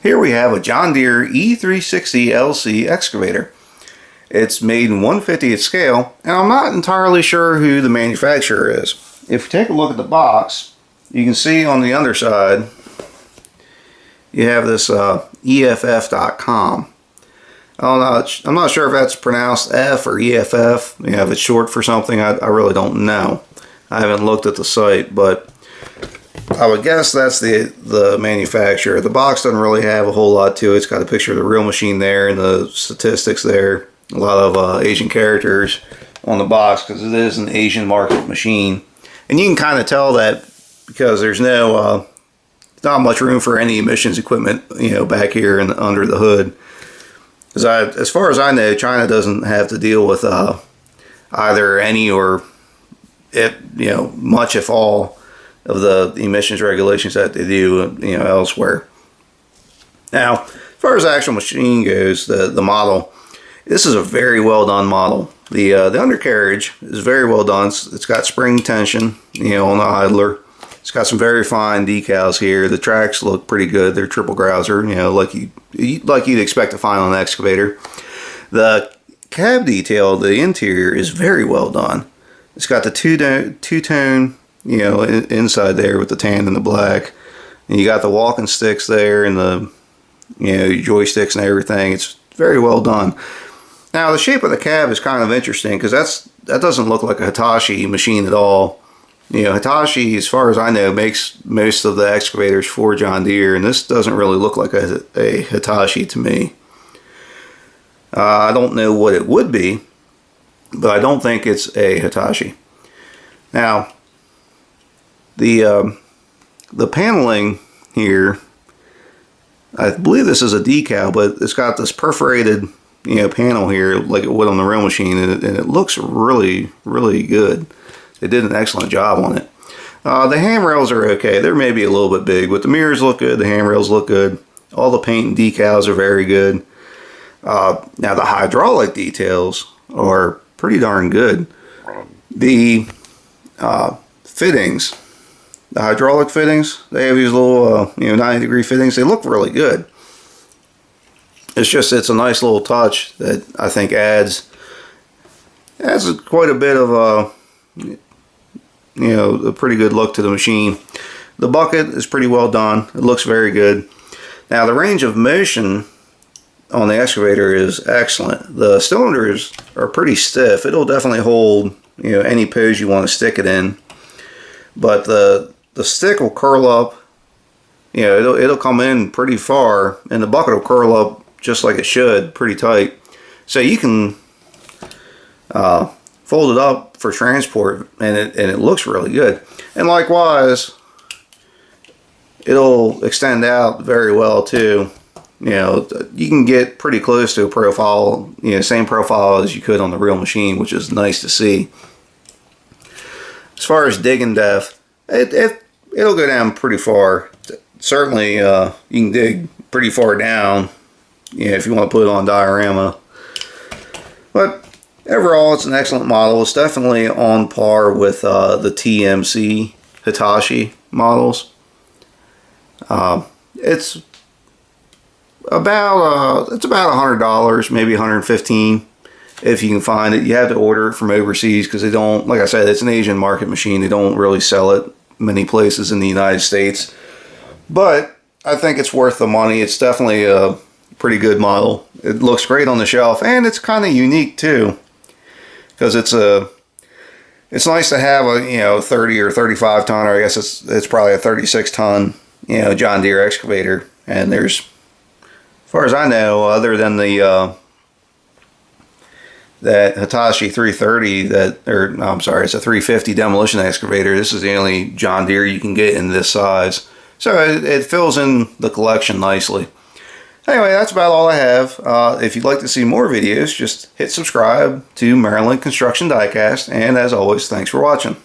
Here we have a John Deere E360LC excavator. It's made in 1/50th scale, and I'm not entirely sure who the manufacturer is. If you take a look at the box, you can see on the underside you have this EFF.com. I'm not sure if that's pronounced F or EFF. You know, if it's short for something, I really don't know. I haven't looked at the site, but I would guess that's the manufacturer. The box doesn't really have a whole lot to it. It's got a picture of the real machine there and the statistics there. A lot of Asian characters on the box because it is an Asian market machine. And you can kind of tell that because there's not much room for any emissions equipment, you know, back here and under the hood. Because as far as I know, China doesn't have to deal with either any or much, if all, of the emissions regulations that they do, you know, elsewhere. Now, as far as the actual machine goes, the model, this is a very well done model. The undercarriage is very well done. It's got spring tension, you know, on the idler. It's got some very fine decals here. The tracks look pretty good. They're triple grouser, you know, like you'd expect to find on an excavator. The cab detail, the interior, is very well done. It's got the two-tone, you know, inside there with the tan and the black. And you got the walking sticks there and the, you know, joysticks and everything. It's very well done. Now, the shape of the cab is kind of interesting because that doesn't look like a Hitachi machine at all. You know, Hitachi, as far as I know, makes most of the excavators for John Deere, and this doesn't really look like a Hitachi to me. I don't know what it would be, but I don't think it's a Hitachi. Now, the paneling here, I believe this is a decal, but it's got this perforated, you know, panel here like it would on the real machine, and it looks really, really good. They did an excellent job on it. The handrails are okay. They're maybe a little bit big, but the mirrors look good. The handrails look good. All the paint and decals are very good. Now the hydraulic details are pretty darn good. The fittings, the hydraulic fittings, they have these little 90-degree fittings. They look really good. It's a nice little touch that I think adds quite a bit of a pretty good look to the machine. The bucket is pretty well done. It looks very good. Now, the range of motion on the excavator is excellent. The cylinders are pretty stiff. It'll definitely hold, you know, any pose you want to stick it in. But the stick will curl up. You know, it'll come in pretty far, and the bucket will curl up just like it should, pretty tight. So you can fold it up for transport, and it looks really good. And likewise, it'll extend out very well too. You know, you can get pretty close to a profile, you know, same profile as you could on the real machine, which is nice to see. As far as digging depth, it'll go down pretty far. Certainly, you can dig pretty far down, you know, if you want to put it on diorama. But overall, it's an excellent model. It's definitely on par with the TMC Hitachi models. It's about $100, maybe $115 if you can find it. You have to order it from overseas because they don't, like I said, it's an Asian market machine. They don't really sell it many places in the United States. But I think it's worth the money. It's definitely a pretty good model. It looks great on the shelf, and it's kind of unique too, because it's nice to have a 30 or 35 ton, or I guess it's probably a 36 ton John Deere excavator. And there's, as far as I know, other than that Hitachi 330 I'm sorry, it's a 350 demolition excavator. This is the only John Deere you can get in this size, so it fills in the collection nicely. Anyway, that's about all I have. If you'd like to see more videos, just hit subscribe to Maryland Construction Diecast, and as always, thanks for watching.